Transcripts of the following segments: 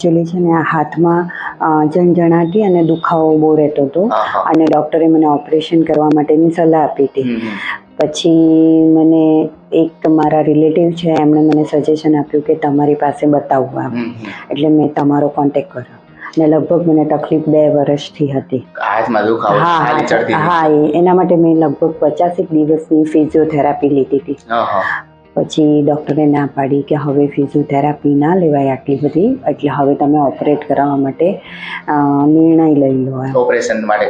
Actually છે ને આ હાથમાં ઝંઝણાટી અને દુખાવો બહુ રહેતો હતો અને ડૉક્ટરે મને ઓપરેશન કરવા માટેની સલાહ આપી હતી. પછી મને એક મારા રિલેટિવ છે, એમણે મને સજેશન આપ્યું કે તમારી પાસે બતાવવું આમ. એટલે મેં તમારો કોન્ટેક્ટ કર્યો અને લગભગ મને તકલીફ 2 વર્ષથી હતી. એના માટે મેં લગભગ 50 દિવસની ફિઝિયોથેરાપી લીધી હતી. પછી ડૉક્ટરે ના પાડી કે હવે ફિઝિયોથેરાપી ના લેવાય આટલી બધી, એટલે હવે તમે ઓપરેટ કરાવવા માટે નિર્ણય લઈ લો એમ. ઓપરેશન માટે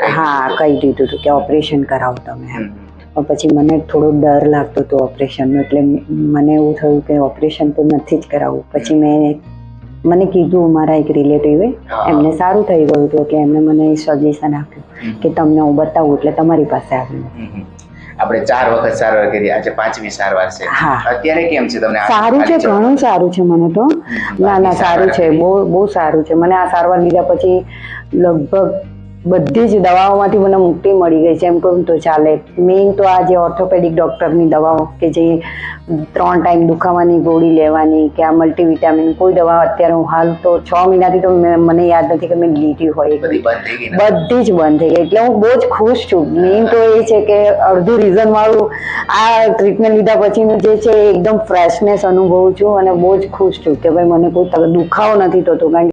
કહી દીધું હતું કે ઓપરેશન કરાવો તમે એમ. પછી મને થોડો ડર લાગતો હતો ઓપરેશનનો, એટલે મને એવું થયું કે ઓપરેશન તો નથી જ કરાવવું. પછી મને કીધું મારા એક રિલેટિવે, એમને સારું થઈ ગયું હતું, એટલે એમણે મને સજેશન આપ્યું કે તમને હું બતાવું, એટલે તમારી પાસે આવ્યું. આપણે 4 વખત સારવાર કરી, આજે 5મી સારવાર છે. અત્યારે કેમ છે તમને? સારું છે, ઘણું સારું છે મને તો. ના સારું છે, બહુ સારું છે. મને આ સારવાર લીધા પછી લગભગ બધી જ દવાઓમાંથી મને મુક્તિ મળી ગઈ છે એમ કહું તો ચાલે. મેઇન તો આ જે ઓર્થોપેડિક ડૉક્ટરની દવાઓ કે જે 3 ટાઈમ દુખાવાની ગોળી લેવાની કે આ મલ્ટીવિટામિન, કોઈ દવા અત્યારે હું હાલ તો 6 મહિનાથી તો મને યાદ નથી કે મેં લીધી હોય. બધી જ બંધ થઈ ગઈ. એટલે હું બહુ જ ખુશ છું. મેઇન તો એ છે કે અડધું રીઝન મારું આ ટ્રીટમેન્ટ લીધા પછીનું જે છે એકદમ ફ્રેશનેસ અનુભવું છું અને બહુ જ ખુશ છું કે ભાઈ મને કોઈ દુખાવો નથી થતો. કારણ